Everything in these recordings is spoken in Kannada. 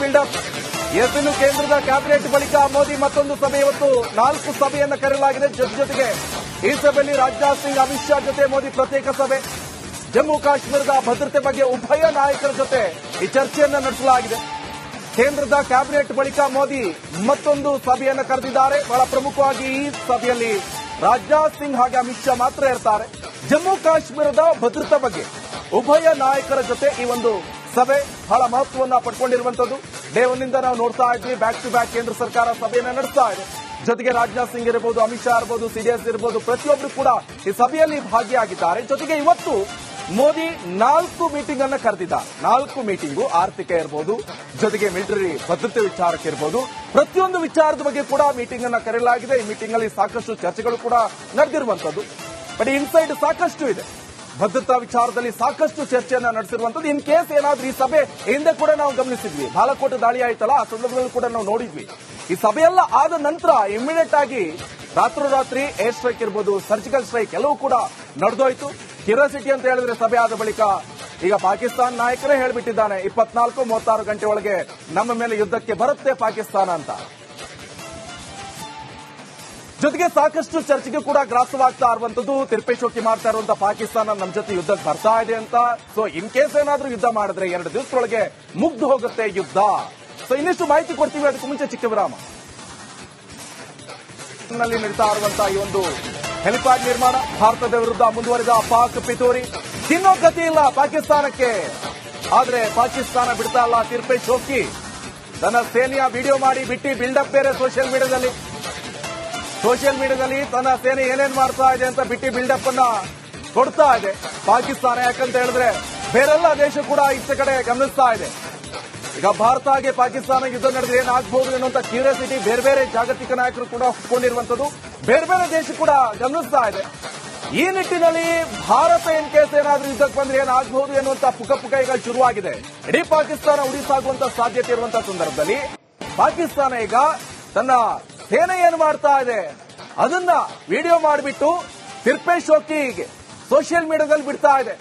ಬಿಲ್ಡಪ್. ಇನ್ನು ಕೇಂದ್ರದ ಕ್ಯಾಬಿನೆಟ್ ಬಳಿಕ ಮೋದಿ ಮತ್ತೊಂದು ಸಭೆ. ಇವತ್ತು 4 ಸಭೆಯನ್ನು ಕರೆಯಲಾಗಿದೆ. ಜೊತೆಗೆ ಈ ಸಭೆಯಲ್ಲಿ ರಾಜನಾಥ್ ಸಿಂಗ್, ಅಮಿತ್ ಶಾ ಜೊತೆ ಮೋದಿ ಪ್ರತ್ಯೇಕ ಸಭೆ. ಜಮ್ಮು ಕಾಶ್ಮೀರದ ಭದ್ರತೆ ಬಗ್ಗೆ ಉಭಯ ನಾಯಕರ ಜೊತೆ ಈ ಚರ್ಚೆಯನ್ನು ನಡೆಸಲಾಗಿದೆ. ಕೇಂದ್ರದ ಕ್ಯಾಬಿನೆಟ್ ಬಳಿಕ ಮೋದಿ ಮತ್ತೊಂದು ಸಭೆಯನ್ನು ಕರೆದಿದ್ದಾರೆ. ಬಹಳ ಪ್ರಮುಖವಾಗಿ ಈ ಸಭೆಯಲ್ಲಿ ರಾಜನಾಥ್ ಸಿಂಗ್ ಹಾಗೆ ಅಮಿತ್ ಶಾ ಮಾತ್ರ ಇರ್ತಾರೆ. ಜಮ್ಮು ಕಾಶ್ಮೀರದ ಭದ್ರತಾ ಬಗ್ಗೆ ಉಭಯ ನಾಯಕರ ಜೊತೆ ಈ ಒಂದು ಸಭೆ ಬಹಳ ಮಹತ್ವವನ್ನು ಪಡ್ಕೊಂಡಿರುವಂತದ್ದು. ಡೇ 1 ನಾವು ನೋಡ್ತಾ ಇದ್ವಿ, ಬ್ಯಾಕ್ ಟು ಬ್ಯಾಕ್ ಕೇಂದ್ರ ಸರ್ಕಾರ ಸಭೆಯನ್ನು ನಡೆಸ್ತಾ ಇದೆ. ಜೊತೆಗೆ ರಾಜನಾಥ್ ಸಿಂಗ್ ಇರಬಹುದು, ಅಮಿತ್ ಶಾ ಇರಬಹುದು, ಸಿಡಿಎಸ್ ಇರಬಹುದು, ಪ್ರತಿಯೊಬ್ಬರು ಕೂಡ ಈ ಸಭೆಯಲ್ಲಿ ಭಾಗಿಯಾಗಿದ್ದಾರೆ. ಜೊತೆಗೆ ಇವತ್ತು ಮೋದಿ 4 ಮೀಟಿಂಗ್ ಅನ್ನು ಕರೆದಿದ್ದಾರೆ. 4 ಮೀಟಿಂಗು ಆರ್ಥಿಕ ಇರಬಹುದು, ಜೊತೆಗೆ ಮಿಲಿಟರಿ ಭದ್ರತೆ ವಿಚಾರಕ್ಕೆ ಇರಬಹುದು, ಪ್ರತಿಯೊಂದು ವಿಚಾರದ ಬಗ್ಗೆ ಕೂಡ ಮೀಟಿಂಗ್ ಅನ್ನು ಕರೆಯಲಾಗಿದೆ. ಈ ಮೀಟಿಂಗ್ ಅಲ್ಲಿ ಸಾಕಷ್ಟು ಚರ್ಚೆಗಳು ಕೂಡ ನಡೆದಿರುವಂತದ್ದು. ಬಟ್ ಇನ್ಸೈಡ್ ಸಾಕಷ್ಟು ಇದೆ. ಭದ್ರತಾ ವಿಚಾರದಲ್ಲಿ ಸಾಕಷ್ಟು ಚರ್ಚೆಯನ್ನ ನಡೆಸಿರುವಂತದ್ದು. ಇನ್ ಕೇಸ್ ಏನಾದ್ರೂ ಈ ಸಭೆ ಹಿಂದೆ ಕೂಡ ನಾವು ಗಮನಿಸಿದ್ವಿ, ಬಾಲಕೋಟ್ ದಾಳಿ ಆಯ್ತಲ್ಲ, ಆ ಸಂದರ್ಭದಲ್ಲಿ ಕೂಡ ನಾವು ನೋಡಿದ್ವಿ. ಈ ಸಭೆಯೆಲ್ಲ ಆದ ನಂತರ ಇಮಿಡಿಯೇಟ್ ಆಗಿ ರಾತ್ರೋರಾತ್ರಿ ಏರ್ ಸ್ಟ್ರೈಕ್ ಇರಬಹುದು, ಸರ್ಜಿಕಲ್ ಸ್ಟ್ರೈಕ್ ಎಲ್ಲವೂ ಕೂಡ ನಡೆದೋಯ್ತು. ಕ್ಯೂರಿಯಾಸಿಟಿ ಅಂತ ಹೇಳಿದ್ರೆ ಸಭೆ ಆದ ಬಳಿಕ ಈಗ ಪಾಕಿಸ್ತಾನ ನಾಯಕರೇ ಹೇಳ್ಬಿಟ್ಟಿದ್ದಾನೆ, 24-36 ಗಂಟೆ ಒಳಗೆ ನಮ್ಮ ಮೇಲೆ ಯುದ್ಧಕ್ಕೆ ಬರುತ್ತೆ ಪಾಕಿಸ್ತಾನ ಅಂತ. ಜೊತೆಗೆ ಸಾಕಷ್ಟು ಚರ್ಚೆಗೆ ಕೂಡ ಗ್ರಾಸವಾಗ್ತಾ ಇರುವಂತದ್ದು, ತಿರುಪೇಶೋಕಿ ಮಾಡ್ತಾ ಇರುವಂತಹ ಪಾಕಿಸ್ತಾನ ನಮ್ಮ ಜೊತೆ ಯುದ್ಧಕ್ಕೆ ಬರ್ತಾ ಇದೆ ಅಂತ. ಸೊ ಇನ್ ಕೇಸ್ ಏನಾದ್ರೂ ಯುದ್ಧ ಮಾಡಿದ್ರೆ 2 ದಿವಸದೊಳಗೆ ಮುಗ್ದು ಹೋಗುತ್ತೆ ಯುದ್ಧ. ಸೊ ಇನ್ನಷ್ಟು ಮಾಹಿತಿ ಕೊಡ್ತೀವಿ. ಅದಕ್ಕೂ ಮುಂಚೆ ಚಿಕ್ಕ ವಿರಾಮ. ನಲ್ಲಿ ನಡೀತಾ ಇರುವಂತಹ ಈ ಒಂದು ಹೆಲಿಪ್ಯಾಡ್ ನಿರ್ಮಾಣ, ಭಾರತದ ವಿರುದ್ಧ ಮುಂದುವರಿದ ಪಾಕ್ ಪಿತೂರಿ. ತಿನ್ನೋ ಗತಿ ಇಲ್ಲ ಪಾಕಿಸ್ತಾನಕ್ಕೆ. ಆದ್ರೆ ಪಾಕಿಸ್ತಾನ ಬಿಡ್ತಾ ಇಲ್ಲ. ತಿರುಪೇಶೋಕಿ ತನ್ನ ಸೇನೆಯ ವಿಡಿಯೋ ಮಾಡಿ ಬಿಟ್ಟು ಬಿಲ್ಡಪ್ ಬೇರೆ ಸೋಷಿಯಲ್ ಮೀಡಿಯಾದಲ್ಲಿ ತನ್ನ ಸೇನೆ ಏನೇನ್ ಮಾಡ್ತಾ ಇದೆ ಅಂತ ಬಿಟ್ಟು ಬಿಲ್ಡಪ್ ಅನ್ನ ಕೊಡ್ತಾ ಇದೆ ಪಾಕಿಸ್ತಾನ. ಯಾಕಂತ ಹೇಳಿದ್ರೆ ಬೇರೆಲ್ಲ ದೇಶ ಕೂಡ ಈಚೆ ಕಡೆ ಗಮನಿಸ್ತಾ ಇದೆ. ಈಗ ಭಾರತ ಹಾಗೆ ಪಾಕಿಸ್ತಾನ ಯುದ್ಧ ನಡೆದ್ರೆ ಏನಾಗಬಹುದು ಎನ್ನುವಂತ ಕ್ಯೂರಿಯಾಸಿಟಿ ಬೇರೆ ಬೇರೆ ಜಾಗತಿಕ ನಾಯಕರು ಕೂಡ ಹುಟ್ಕೊಂಡಿರುವಂತದ್ದು, ಬೇರೆ ಬೇರೆ ದೇಶ ಕೂಡ ಗಮನಿಸ್ತಾ ಇದೆ. ಈ ನಿಟ್ಟಿನಲ್ಲಿ ಭಾರತ ಇನ್ ಕೇಸ್ ಏನಾದ್ರೂ ಯುದ್ಧಕ್ಕೆ ಬಂದ್ರೆ ಏನಾಗಬಹುದು ಎನ್ನುವಂತ ಪುಕ ಈಗ ಶುರುವಾಗಿದೆ. ಇಡೀ ಪಾಕಿಸ್ತಾನ ಉಳಿಸಾಗುವಂತ ಸಾಧ್ಯತೆ ಇರುವಂತಹ ಸಂದರ್ಭದಲ್ಲಿ ಪಾಕಿಸ್ತಾನ ಈಗ ತನ್ನ ಸೇನೆ ಏನು ಮಾಡ್ತಾ ಇದೆ ಅದನ್ನ ವಿಡಿಯೋ ಮಾಡಿಬಿಟ್ಟು ತಿರುಪೇಶೋಕಿಗೆ ಸೋಷಿಯಲ್ ಮೀಡಿಯಾದಲ್ಲಿ ಬಿಡ್ತಾ ಇದೆ.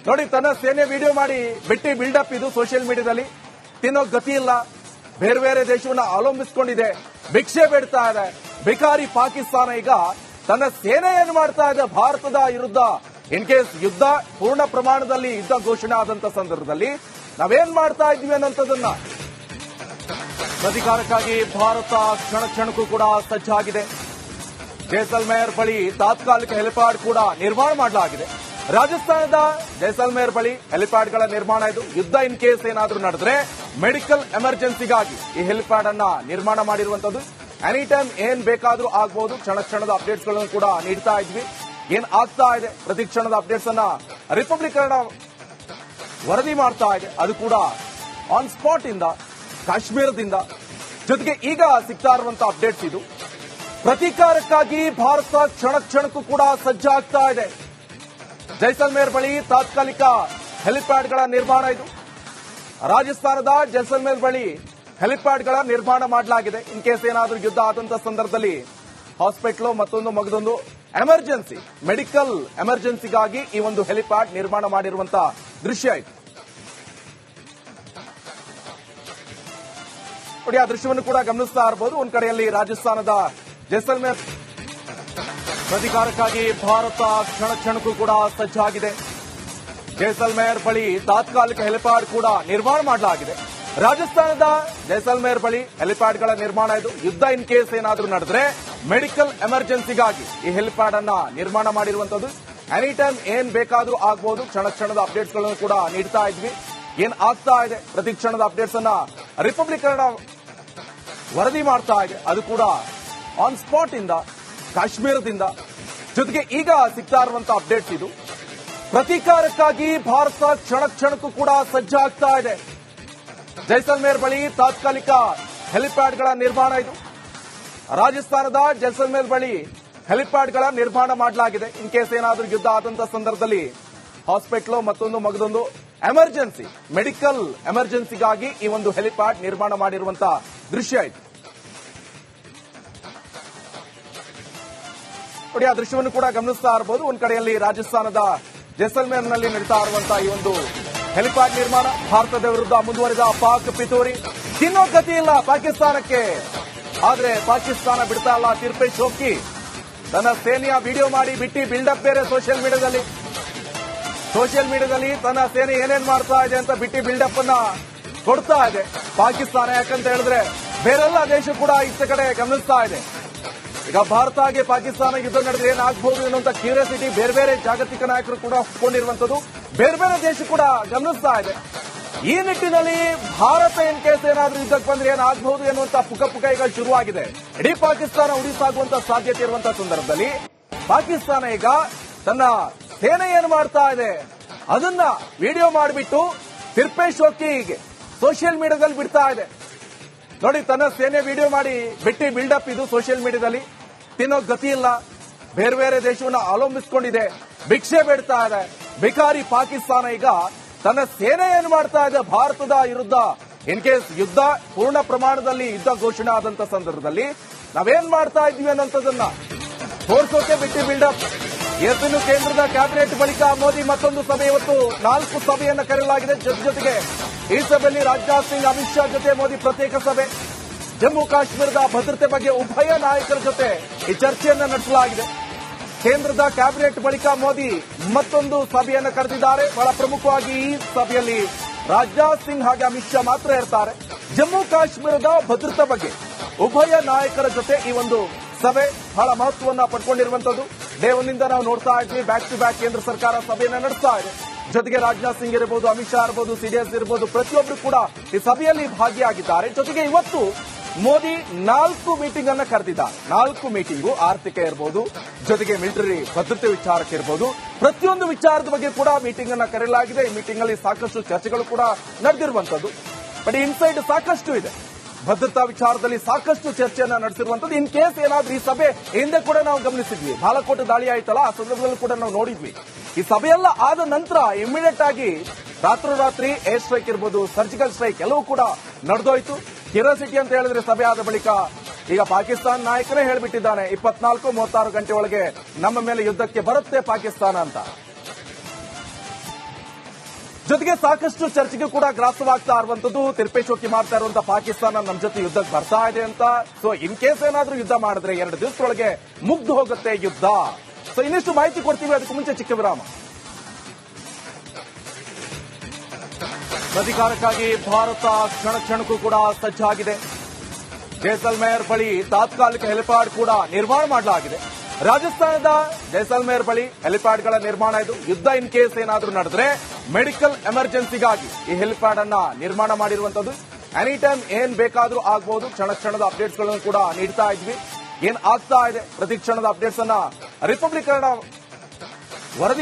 ನೋಡಿ, ತನ್ನ ಸೇನೆ ವಿಡಿಯೋ ಮಾಡಿ ಬಿಟ್ಟು ಬಿಲ್ಡಪ್ ಇದು ಸೋಷಿಯಲ್ ಮೀಡಿಯಾದಲ್ಲಿ. ತಿನ್ನೋ ಗತಿ ಇಲ್ಲ, ಬೇರೆ ಬೇರೆ ದೇಶವನ್ನ ಅವಲಂಬಿಸಿಕೊಂಡಿದೆ, ಭಿಕ್ಷೆ ಬೇಡ್ತಾ ಇದೆ. ಭಿಕಾರಿ ಪಾಕಿಸ್ತಾನ ಈಗ ತನ್ನ ಸೇನೆ ಏನು ಮಾಡ್ತಾ ಇದೆ ಭಾರತದ ವಿರುದ್ಧ. ಇನ್ ಕೇಸ್ ಯುದ್ಧ ಪೂರ್ಣ ಪ್ರಮಾಣದಲ್ಲಿ ಯುದ್ಧ ಘೋಷಣೆ ಆದಂತ ಸಂದರ್ಭದಲ್ಲಿ ನಾವೇನ್ ಮಾಡ್ತಾ ಇದ್ವಿ ಅನ್ನೋಂಥದ್ದನ್ನ ಅಧಿಕಾರಕ್ಕಾಗಿ ಭಾರತ ಕ್ಷಣ ಕ್ಷಣಕ್ಕೂ ಕೂಡ ಸಜ್ಜಾಗಿದೆ. ಜೈಸಲ್ಮೇರ್ ಬಳಿ ತಾತ್ಕಾಲಿಕ ಹೆಲಿಪ್ಯಾಡ್ ಕೂಡ ನಿರ್ಮಾಣ ಮಾಡಲಾಗಿದೆ. ರಾಜಸ್ಥಾನದ ಜೈಸಲ್ಮೇರ್ ಬಳಿ ಹೆಲಿಪ್ಯಾಡ್ಗಳ ನಿರ್ಮಾಣ ಇದು. ಯುದ್ಧ ಇನ್ ಕೇಸ್ ಏನಾದ್ರೂ ನಡೆದ್ರೆ ಮೆಡಿಕಲ್ ಎಮರ್ಜೆನ್ಸಿಗಾಗಿ ಈ ಹೆಲಿಪ್ಯಾಡ್ ಅನ್ನ ನಿರ್ಮಾಣ ಮಾಡಿರುವಂತದ್ದು. ಎನಿ ಟೈಮ್ ಏನ್ ಬೇಕಾದ್ರೂ ಆಗಬಹುದು. ಕ್ಷಣ ಕ್ಷಣದ ಅಪ್ಡೇಟ್ಸ್ ಗಳನ್ನು ಕೂಡ ನೀಡ್ತಾ ಇದ್ವಿ. ಏನ್ ಆಗ್ತಾ ಇದೆ ಪ್ರತಿ ಕ್ಷಣದ ಅಪ್ಡೇಟ್ಸ್ ಅನ್ನ ರಿಪಬ್ಲಿಕ್ ಕನ್ನಡ ವರದಿ ಮಾಡ್ತಾ ಇದೆ. ಅದು ಕೂಡ ಆನ್ ಸ್ಪಾಟ್ ಇಂದ, ಕಾಶ್ಮೀರದಿಂದ. ಜೊತೆಗೆ ಈಗ ಸಿಗ್ತಾ ಇರುವಂತಹ ಅಪ್ಡೇಟ್ಸ್ ಇದು. ಪ್ರತೀಕಾರಕ್ಕಾಗಿ ಭಾರತ ಕ್ಷಣ ಕ್ಷಣಕ್ಕೂ ಕೂಡ ಸಜ್ಜಾಗ್ತಾ ಇದೆ. ಜೈಸಲ್ಮೇರ್ ಬಳಿ ತಾತ್ಕಾಲಿಕ ಹೆಲಿಪ್ಯಾಡ್ಗಳ ನಿರ್ಮಾಣ ಇದು. ರಾಜಸ್ಥಾನದ ಜೈಸಲ್ಮೇರ್ ಬಳಿ ಹೆಲಿಪ್ಯಾಡ್ಗಳ ನಿರ್ಮಾಣ ಮಾಡಲಾಗಿದೆ. ಇನ್ ಕೇಸ್ ಏನಾದರೂ ಯುದ್ಧ ಆದಂತಹ ಸಂದರ್ಭದಲ್ಲಿ ಹಾಸ್ಪಿಟಲ್ ಮಗದೊಂದು ಎಮರ್ಜೆನ್ಸಿ, ಮೆಡಿಕಲ್ ಎಮರ್ಜೆನ್ಸಿಗಾಗಿ ಈ ಒಂದು ಹೆಲಿಪ್ಯಾಡ್ ನಿರ್ಮಾಣ ಮಾಡಿರುವಂತಹ ದೃಶ್ಯ ಇದು. ನೋಡಿ, ಆ ದೃಶ್ಯವನ್ನು ಕೂಡ ಗಮನಿಸ್ತಾ ಇರಬಹುದು. ಒಂದ್ ಕಡೆಯಲ್ಲಿ ರಾಜಸ್ಥಾನದ ಜೈಸಲ್ಮೇರ್ ಪ್ರತೀಕಾರಕ್ಕಾಗಿ ಭಾರತ ಕ್ಷಣ ಕ್ಷಣಕ್ಕೂ ಕೂಡ ಸಜ್ಜಾಗಿದೆ. ಜೈಸಲ್ಮೇರ್ ಬಳಿ ತಾತ್ಕಾಲಿಕ ಹೆಲಿಪ್ಯಾಡ್ ಕೂಡ ನಿರ್ಮಾಣ ಮಾಡಲಾಗಿದೆ. ರಾಜಸ್ಥಾನದ ಜೈಸಲ್ಮೇರ್ ಬಳಿ ಹೆಲಿಪ್ಯಾಡ್ಗಳ ನಿರ್ಮಾಣ ಇದು. ಯುದ್ಧ ಇನ್ ಕೇಸ್ ಏನಾದ್ರೂ ನಡೆದ್ರೆ ಮೆಡಿಕಲ್ ಎಮರ್ಜೆನ್ಸಿಗಾಗಿ ಈ ಹೆಲಿಪ್ಯಾಡ್ ಅನ್ನ ನಿರ್ಮಾಣ ಮಾಡಿರುವಂತದ್ದು. ಎನಿ ಟೈಮ್ ಏನ್ ಬೇಕಾದ್ರೂ ಆಗಬಹುದು. ಕ್ಷಣ ಕ್ಷಣದ ಅಪ್ಡೇಟ್ಸ್ ಗಳನ್ನು ಕೂಡ ನೀಡ್ತಾ ಇದ್ವಿ. ಏನ್ ಆಗ್ತಾ ಇದೆ ಪ್ರತಿ ಕ್ಷಣದ ಅಪ್ಡೇಟ್ಸ್ ಅನ್ನ ರಿಪಬ್ಲಿಕ್ ಕನ್ನಡ ವರದಿ ಮಾಡ್ತಾ ಇದೆ. ಅದು ಕೂಡ ಆನ್ ಸ್ಪಾಟ್ ಇಂದ, ಕಾಶ್ಮೀರದಿಂದ. ಜೊತೆಗೆ ಈಗ ಸಿಗ್ತಾ ಇರುವಂತಹ ಅಪ್ಡೇಟ್ಸ್ ಇದು. ಪ್ರತೀಕಾರಕ್ಕಾಗಿ ಭಾರತ ಕ್ಷಣ ಕ್ಷಣಕ್ಕೂ ಕೂಡ ಸಜ್ಜಾಗ್ತಾ ಇದೆ. ಜೈಸಲ್ಮೇರ್ ಬಳಿ ತಾತ್ಕಾಲಿಕ ಹೆಲಿಪ್ಯಾಡ್ಗಳ ನಿರ್ಮಾಣ ಇದು. ರಾಜಸ್ಥಾನದ ಜೈಸಲ್ಮೇರ್ ಬಳಿ ಹೆಲಿಪ್ಯಾಡ್ಗಳ ನಿರ್ಮಾಣ ಮಾಡಲಾಗಿದೆ. ಇನ್ ಕೇಸ್ ಏನಾದರೂ ಯುದ್ಧ ಆದಂತಹ ಸಂದರ್ಭದಲ್ಲಿ ಹಾಸ್ಪಿಟಲ್ ಮಗದೊಂದು ಎಮರ್ಜೆನ್ಸಿ, ಮೆಡಿಕಲ್ ಎಮರ್ಜೆನ್ಸಿಗಾಗಿ ಈ ಒಂದು ಹೆಲಿಪ್ಯಾಡ್ ನಿರ್ಮಾಣ ಮಾಡಿರುವಂತಹ ದೃಶ್ಯ ಇದು. ನೋಡಿ, ಆ ದೃಶ್ಯವನ್ನು ಕೂಡ ಗಮನಿಸ್ತಾ ಇರಬಹುದು. ಒಂದ್ ಕಡೆಯಲ್ಲಿ ರಾಜಸ್ಥಾನದ ಜೈಸಲ್ಮೇರ್ನಲ್ಲಿ ನಡೀತಾ ಇರುವಂತಹ ಈ ಒಂದು ಹೆಲಿಪ್ಯಾಡ್ ನಿರ್ಮಾಣ ಭಾರತದ ವಿರುದ್ಧ ಮುಂದುವರಿದ ಪಾಕ್ ಪಿತೂರಿ. ತಿನ್ನೋ ಗತಿ ಇಲ್ಲ ಪಾಕಿಸ್ತಾನಕ್ಕೆ. ಆದ್ರೆ ಪಾಕಿಸ್ತಾನ ಬಿಡ್ತಾ ಇಲ್ಲ. ತಿರ್ಪೆ ಶೋಕಿ ತನ್ನ ಸೇನೆಯ ವಿಡಿಯೋ ಮಾಡಿ ಬಿಟ್ಟಿ ಬಿಲ್ಡಪ್ ಬೇರೆ ಸೋಷಿಯಲ್ ಮೀಡಿಯಾದಲ್ಲಿ ತನ್ನ ಸೇನೆ ಏನೇನ್ ಮಾಡ್ತಾ ಇದೆ ಅಂತ ಬಿಟ್ಟಿ ಬಿಲ್ಡಪ್ ಅನ್ನ ಕೊಡ್ತಾ ಇದೆ ಪಾಕಿಸ್ತಾನ. ಯಾಕಂತ ಹೇಳಿದ್ರೆ ಬೇರೆಲ್ಲ ದೇಶ ಕೂಡ ಇತ್ತ ಕಡೆ ಗಮನಿಸ್ತಾ ಇದೆ. ಈಗ ಭಾರತ ಹಾಗೆ ಪಾಕಿಸ್ತಾನ ಯುದ್ಧ ನಡೆದ್ರೆ ಏನಾಗಬಹುದು ಎನ್ನುವಂತ ಕ್ಯೂರಿಯಾಸಿಟಿ ಬೇರೆ ಬೇರೆ ಜಾಗತಿಕ ನಾಯಕರು ಕೂಡ ಒಪ್ಕೊಂಡಿರುವಂತದ್ದು, ಬೇರೆ ಬೇರೆ ದೇಶ ಕೂಡ ಗಮನಿಸ್ತಾ ಇದೆ. ಈ ನಿಟ್ಟಿನಲ್ಲಿ ಭಾರತ ಇನ್ ಕೇಸ್ ಏನಾದ್ರೂ ಯುದ್ಧಕ್ಕೆ ಬಂದ್ರೆ ಏನಾಗಬಹುದು ಎನ್ನುವಂತ ಪುಕ ಈಗ ಶುರುವಾಗಿದೆ. ಇಡೀ ಪಾಕಿಸ್ತಾನ ಉಳಿಸಾಗುವಂತ ಸಾಧ್ಯತೆ ಇರುವಂತಹ ಸಂದರ್ಭದಲ್ಲಿ ಪಾಕಿಸ್ತಾನ ಈಗ ತನ್ನ ಸೇನೆ ಏನು ಮಾಡ್ತಾ ಇದೆ ಅದನ್ನ ವಿಡಿಯೋ ಮಾಡಿಬಿಟ್ಟು ತಿರ್ಪೆ ಶೋಕಿಗೆ ಸೋಷಿಯಲ್ ಮೀಡಿಯಾದಲ್ಲಿ ಬಿಡ್ತಾ ಇದೆ. ನೋಡಿ, ತನ್ನ ಸೇನೆ ವಿಡಿಯೋ ಮಾಡಿ ಬಿಟ್ಟಿ ಬಿಲ್ಡಪ್ ಇದು ಸೋಷಿಯಲ್ ಮೀಡಿಯಾದಲ್ಲಿ. ತಿನ್ನೋ ಗತಿ ಇಲ್ಲ, ಬೇರೆ ಬೇರೆ ದೇಶವನ್ನ ಅವಲಂಬಿಸಿಕೊಂಡಿದೆ, ಭಿಕ್ಷೆ ಬೇಡ್ತಾ ಇದೆ. ಬಿಕಾರಿ ಪಾಕಿಸ್ತಾನ ಈಗ ತನ್ನ ಸೇನೆ ಏನು ಮಾಡ್ತಾ ಇದೆ ಭಾರತದ ವಿರುದ್ಧ ಇನ್ ಕೇಸ್ ಯುದ್ಧ ಪೂರ್ಣ ಪ್ರಮಾಣದಲ್ಲಿ ಯುದ್ಧ ಘೋಷಣೆ ಆದಂತ ಸಂದರ್ಭದಲ್ಲಿ ನಾವೇನ್ ಮಾಡ್ತಾ ಇದ್ವಿ ಅನ್ನೋಂಥದ್ದನ್ನ ತೋರ್ಸೋಕೆ ಬಿಟ್ಟಿ ಬಿಲ್ಡಪ್. ಇವತ್ತಿನ ಕೇಂದ್ರದ ಕ್ಯಾಬಿನೆಟ್ ಬಳಿಕ ಮೋದಿ ಮತ್ತೊಂದು ಸಭೆ. ಇವತ್ತು 4 ಸಭೆಯನ್ನು ಕರೆಯಲಾಗಿದೆ. ಜೊತೆಗೆ ಈ ಸಭೆಯಲ್ಲಿ ರಾಜನಾಥ್ ಸಿಂಗ್, ಅಮಿತ್ ಶಾ ಜೊತೆ ಮೋದಿ ಪ್ರತ್ಯೇಕ ಸಭೆ. ಜಮ್ಮು ಕಾಶ್ಮೀರದ ಭದ್ರತೆ ಬಗ್ಗೆ ಉಭಯ ನಾಯಕರ ಜೊತೆ ಈ ಚರ್ಚೆಯನ್ನ ನಡೆಸಲಾಗಿದೆ. ಕೇಂದ್ರದ ಕ್ಯಾಬಿನೆಟ್ ಬಳಿಕ ಮೋದಿ ಮತ್ತೊಂದು ಸಭೆಯನ್ನು ಕರೆದಿದ್ದಾರೆ. ಬಹಳ ಪ್ರಮುಖವಾಗಿ ಈ ಸಭೆಯಲ್ಲಿ ರಾಜನಾಥ್ ಸಿಂಗ್ ಹಾಗೆ ಅಮಿತ್ ಶಾ ಮಾತ್ರ ಇರ್ತಾರೆ. ಜಮ್ಮು ಕಾಶ್ಮೀರದ ಭದ್ರತಾ ಬಗ್ಗೆ ಉಭಯ ನಾಯಕರ ಜೊತೆ ಈ ಒಂದು ಸಭೆ ಬಹಳ ಮಹತ್ವವನ್ನ ಪಡ್ಕೊಂಡಿರುವಂತದ್ದು. ಡೇ ಒನ್ನಿಂದ ನಾವು ನೋಡ್ತಾ ಇದ್ವಿ, ಬ್ಯಾಕ್ ಟು ಬ್ಯಾಕ್ ಕೇಂದ್ರ ಸರ್ಕಾರ ಸಭೆಯನ್ನ ನಡೆಸ್ತಾ ಇದೆ. ಜೊತೆಗೆ ರಾಜನಾಥ್ ಸಿಂಗ್ ಇರಬಹುದು, ಅಮಿತ್ ಶಾ ಇರಬಹುದು, ಸಿಡಿಎಸ್ ಇರಬಹುದು, ಪ್ರತಿಯೊಬ್ಬರು ಕೂಡ ಈ ಸಭೆಯಲ್ಲಿ ಭಾಗಿಯಾಗಿದ್ದಾರೆ. ಜೊತೆಗೆ ಇವತ್ತು ಮೋದಿ 4 ಮೀಟಿಂಗ್ ಅನ್ನ ಕರೆದಿದ್ದಾರೆ. 4 ಮೀಟಿಂಗು ಆರ್ಥಿಕ ಇರಬಹುದು, ಜೊತೆಗೆ ಮಿಲಿಟರಿ ಭದ್ರತೆ ವಿಚಾರಕ್ಕೆ ಇರಬಹುದು, ಪ್ರತಿಯೊಂದು ವಿಚಾರದ ಬಗ್ಗೆ ಕೂಡ ಮೀಟಿಂಗ್ ಅನ್ನ ಕರೆಯಲಾಗಿದೆ. ಈ ಮೀಟಿಂಗ್ ಅಲ್ಲಿ ಸಾಕಷ್ಟು ಚರ್ಚೆಗಳು ಕೂಡ ನಡೆದಿರುವಂತದ್ದು. ಬಟ್ ಇನ್ಸೈಡ್ ಸಾಕಷ್ಟು ಇದೆ. ಭದ್ರತಾ ವಿಚಾರದಲ್ಲಿ ಸಾಕಷ್ಟು ಚರ್ಚೆಯನ್ನ ನಡೆಸಿರುವಂತದ್ದು. ಇನ್ ಕೇಸ್ ಏನಾದ್ರೂ ಈ ಸಭೆ ಹಿಂದೆ ಕೂಡ ನಾವು ಗಮನಿಸಿದ್ವಿ, ಬಾಲಕೋಟ್ ದಾಳಿ ಆಯ್ತಲ್ಲ, ಆ ಸಂದರ್ಭದಲ್ಲಿ ಕೂಡ ನಾವು ನೋಡಿದ್ವಿ. ಈ ಸಭೆಯೆಲ್ಲ ಆದ ನಂತರ ಇಮಿಡಿಯೇಟ್ ಆಗಿ ರಾತ್ರೋರಾತ್ರಿ ಏರ್ ಸ್ಟ್ರೈಕ್ ಇರಬಹುದು, ಸರ್ಜಿಕಲ್ ಸ್ಟ್ರೈಕ್ ಎಲ್ಲವೂ ಕೂಡ ನಡೆದೋಯ್ತು. ಕ್ಯೂರಿಯಾಸಿಟಿ ಅಂತ ಹೇಳಿದ್ರೆ ಸಭೆ ಆದ ಬಳಿಕ ಈಗ ಪಾಕಿಸ್ತಾನ ನಾಯಕನೇ ಹೇಳ್ಬಿಟ್ಟಿದ್ದಾನೆ 24-36 ಗಂಟೆ ಒಳಗೆ ನಮ್ಮ ಮೇಲೆ ಯುದ್ಧಕ್ಕೆ ಬರುತ್ತೆ ಪಾಕಿಸ್ತಾನ ಅಂತ. ಜೊತೆಗೆ ಸಾಕಷ್ಟು ಚರ್ಚೆಗೆ ಕೂಡ ಗ್ರಾಸವಾಗ್ತಾ ಇರುವಂತದ್ದು, ತಿರ್ಪೆ ಶೋಕಿ ಮಾಡ್ತಾ ಇರುವಂತ ಪಾಕಿಸ್ತಾನ ನಮ್ಮ ಜೊತೆ ಯುದ್ಧಕ್ಕೆ ಬರ್ತಾ ಇದೆ ಅಂತ. ಸೊ ಇನ್ ಕೇಸ್ ಏನಾದ್ರೂ ಯುದ್ಧ ಮಾಡಿದ್ರೆ 2 ದಿವಸದೊಳಗೆ ಮುಗ್ದು ಹೋಗುತ್ತೆ ಯುದ್ಧ. ಸೊ ಇನ್ನಿಷ್ಟು ಮಾಹಿತಿ ಕೊಡ್ತೀವಿ, ಅದಕ್ಕೂ ಮುಂಚೆ ಚಿಕ್ಕ ವಿರಾಮ. ಅಧಿಕಾರಕ್ಕಾಗಿ ಭಾರತ ಕ್ಷಣಕ್ಕೂ ಕೂಡ ಸಜ್ಜಾಗಿದೆ. ಜೈಸಲ್ಮೇರ್ ಬಳಿ ತಾತ್ಕಾಲಿಕ ಹೆಲಿಪ್ಯಾಡ್ ಕೂಡ ನಿರ್ಮಾಣ ಮಾಡಲಾಗಿದೆ. ರಾಜಸ್ಥಾನದ ಜೈಸಲ್ಮೇರ್ ಬಳಿ ಹೆಲಿಪ್ಯಾಡ್ಗಳ ನಿರ್ಮಾಣ ಇದು. ಯುದ್ಧ ಇನ್ ಕೇಸ್ ಏನಾದ್ರೂ ನಡೆದ್ರೆ ಮೆಡಿಕಲ್ ಎಮರ್ಜೆನ್ಸಿಗಾಗಿ ಈ ಹೆಲಿಪ್ಯಾಡ್ ಅನ್ನ ನಿರ್ಮಾಣ ಮಾಡಿರುವಂತದ್ದು. ಎನಿ ಟೈಮ್ ಏನ್ ಬೇಕಾದ್ರೂ ಆಗಬಹುದು. ಕ್ಷಣದ ಅಪ್ಡೇಟ್ಸ್ ಗಳನ್ನು ಕೂಡ ನೀಡ್ತಾ ಇದ್ವಿ. ಏನ್ ಆಗ್ತಾ ಇದೆ ಪ್ರತಿ ಕ್ಷಣದ ಅಪ್ಡೇಟ್ಸ್ ಅನ್ನ ರಿಪಬ್ಲಿಕ್ ಕನ್ನಡ ವರದಿ